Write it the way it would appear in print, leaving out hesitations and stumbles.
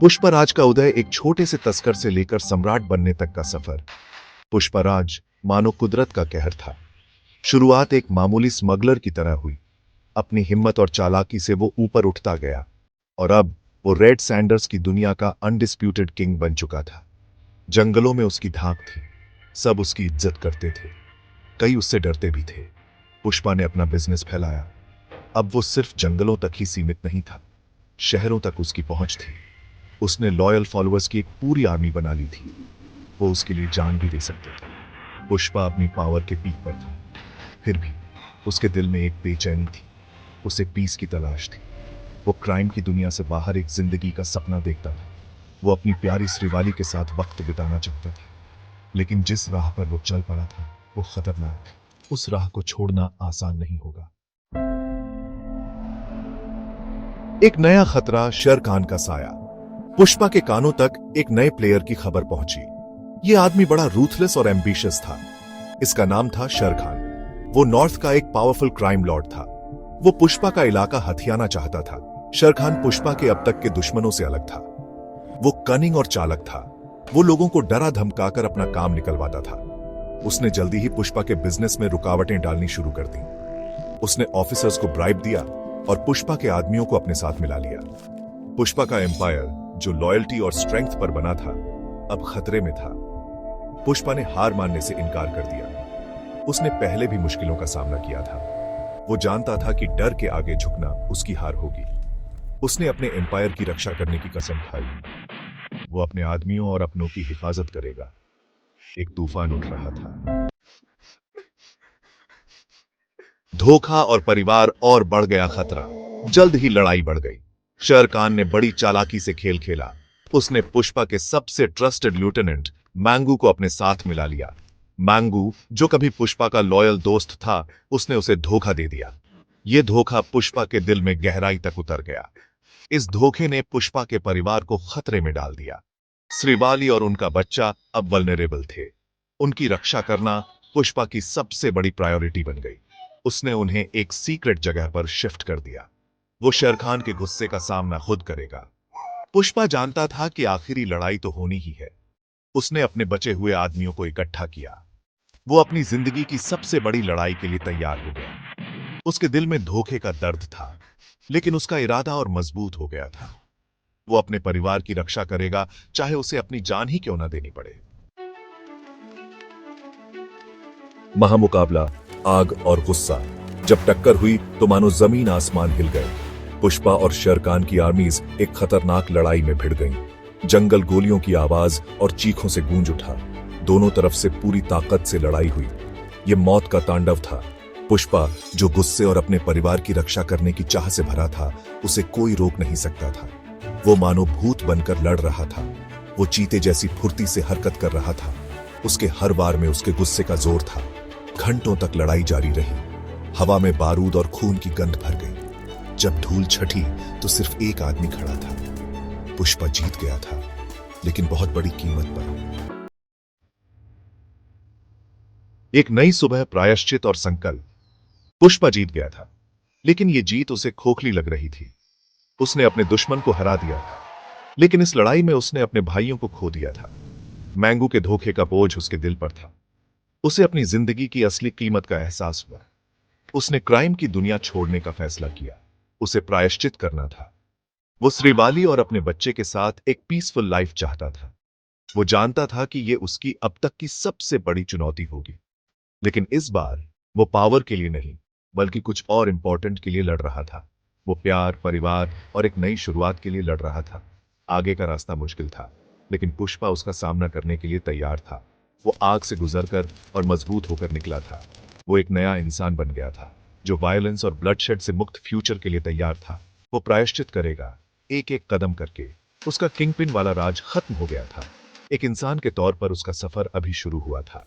पुष्पराज का उदय एक छोटे से तस्कर से लेकर सम्राट बनने तक का सफर। पुष्पराज मानो कुदरत का कहर था। शुरुआत एक मामूली स्मगलर की तरह हुई। अपनी हिम्मत और चालाकी से वो ऊपर उठता गया और अब वो रेड सैंडर्स की दुनिया का अनडिस्प्यूटेड किंग बन चुका था। जंगलों में उसकी धाक थी, सब उसकी इज्जत करते थे, कई उससे डरते भी थे। पुष्पा ने अपना बिजनेस फैलाया। अब वो सिर्फ जंगलों तक ही सीमित नहीं था, शहरों तक उसकी पहुंच थी। उसने लॉयल फॉलोअर्स की एक पूरी आर्मी बना ली थी। वो उसके लिए जान भी दे सकते थे। पुष्पा अपनी पावर के पीक पर था, फिर भी उसके दिल में एक बेचैनी थी। उसे पीस की तलाश थी। वो क्राइम की दुनिया से बाहर एक जिंदगी का सपना देखता था। वो अपनी प्यारी श्रीवाली के साथ वक्त बिताना चाहता था, लेकिन जिस राह पर वो चल पड़ा था वो खतरनाक थी। उस राह को छोड़ना आसान नहीं होगा। एक नया खतरा, शर खान का साया। पुष्पा के कानों तक एक नए प्लेयर की खबर पहुंची। यह आदमी बड़ा रूथलेस और एम्बिशियस था। इसका नाम था शर खान। वो नॉर्थ का एक पावरफुल क्राइम लॉर्ड था। वो पुष्पा का इलाका हथियाना चाहता था। शर खान पुष्पा के अब तक के दुश्मनों से अलग था। वो कनिंग और चालक था। वो लोगों को डरा धमकाकर अपना काम निकलवाता था। उसने जल्दी ही पुष्पा के बिजनेस में रुकावटें डालनी शुरू कर दी। उसने ऑफिसर्स को ब्राइब दिया और पुष्पा के आदमियों को अपने साथ मिला लिया। पुष्पा का एम्पायर, जो लॉयल्टी और स्ट्रेंथ पर बना था, अब खतरे में था। पुष्पा ने हार मानने से इनकार कर दिया। उसने पहले भी मुश्किलों का सामना किया था। वो जानता था कि डर के आगे झुकना उसकी हार होगी। उसने अपने एम्पायर की रक्षा करने की कसम खाई। वो अपने आदमियों और अपनों की हिफाजत करेगा। एक तूफान उठ रहा था। धोखा और परिवार और बढ़ गया खतरा। जल्द ही लड़ाई बढ़ गई। शर खान ने बड़ी चालाकी से खेल खेला। उसने पुष्पा के सबसे ट्रस्टेड लेफ्टिनेंट मैंगू को अपने साथ मिला लिया। मैंगू, जो कभी पुष्पा का लॉयल दोस्त था, उसने उसे धोखा दे दिया। यह धोखा पुष्पा के दिल में गहराई तक उतर गया। इस धोखे ने पुष्पा के परिवार को खतरे में डाल दिया। श्रीवाली और उनका बच्चा अब वल्नरेबल थे। उनकी रक्षा करना पुष्पा की सबसे बड़ी प्रायोरिटी बन गई। उसने उन्हें एक सीक्रेट जगह पर शिफ्ट कर दिया। वो शर खान के गुस्से का सामना खुद करेगा। पुष्पा जानता था कि आखिरी लड़ाई तो होनी ही है। उसने अपने बचे हुए आदमियों को इकट्ठा किया। वो अपनी जिंदगी की सबसे बड़ी लड़ाई के लिए तैयार हो गया। उसके दिल में धोखे का दर्द था, लेकिन उसका इरादा और मजबूत हो गया था। वो अपने परिवार की रक्षा करेगा, चाहे उसे अपनी जान ही क्यों ना देनी पड़े। महामुकाबला, आग और गुस्सा। जब टक्कर हुई तो मानो जमीन आसमान हिल गए। पुष्पा और शर खान की आर्मीज एक खतरनाक लड़ाई में भिड़ गईं। जंगल गोलियों की आवाज और चीखों से गूंज उठा। दोनों तरफ से पूरी ताकत से लड़ाई हुई। यह मौत का तांडव था। पुष्पा, जो गुस्से और अपने परिवार की रक्षा करने की चाह से भरा था, उसे कोई रोक नहीं सकता था। वो मानो भूत बनकर लड़ रहा था। वो चीते जैसी फुर्ती से हरकत कर रहा था। उसके हर वार में उसके गुस्से का जोर था। घंटों तक लड़ाई जारी रही। हवा में बारूद और खून की गंध भर गई। जब धूल छठी तो सिर्फ एक आदमी खड़ा था। पुष्पा जीत गया था, लेकिन बहुत बड़ी कीमत पर। एक नई सुबह, प्रायश्चित और संकल्प। पुष्पा जीत गया था, लेकिन यह जीत उसे खोखली लग रही थी। उसने अपने दुश्मन को हरा दिया था, लेकिन इस लड़ाई में उसने अपने भाइयों को खो दिया था। मैंगू के धोखे का बोझ उसके दिल पर था। उसे अपनी जिंदगी की असली कीमत का एहसास हुआ। उसने क्राइम की दुनिया छोड़ने का फैसला किया। उसे प्रायश्चित करना था। वो श्रीवाली और अपने बच्चे के साथ एक पीसफुल लाइफ चाहता था। वो जानता था कि यह उसकी अब तक की सबसे बड़ी चुनौती होगी, लेकिन इस बार वो पावर के लिए नहीं, बल्कि कुछ और इंपॉर्टेंट के लिए लड़ रहा था। वो प्यार, परिवार और एक नई शुरुआत के लिए लड़ रहा था। आगे का रास्ता मुश्किल था, लेकिन पुष्पा उसका सामना करने के लिए तैयार था। वो आग से गुजरकर और मजबूत होकर निकला था। वो एक नया इंसान बन गया था, जो वायलेंस और ब्लडशेड से मुक्त फ्यूचर के लिए तैयार था। वो प्रायश्चित करेगा, एक एक कदम करके। उसका किंगपिन वाला राज खत्म हो गया था। एक इंसान के तौर पर उसका सफर अभी शुरू हुआ था।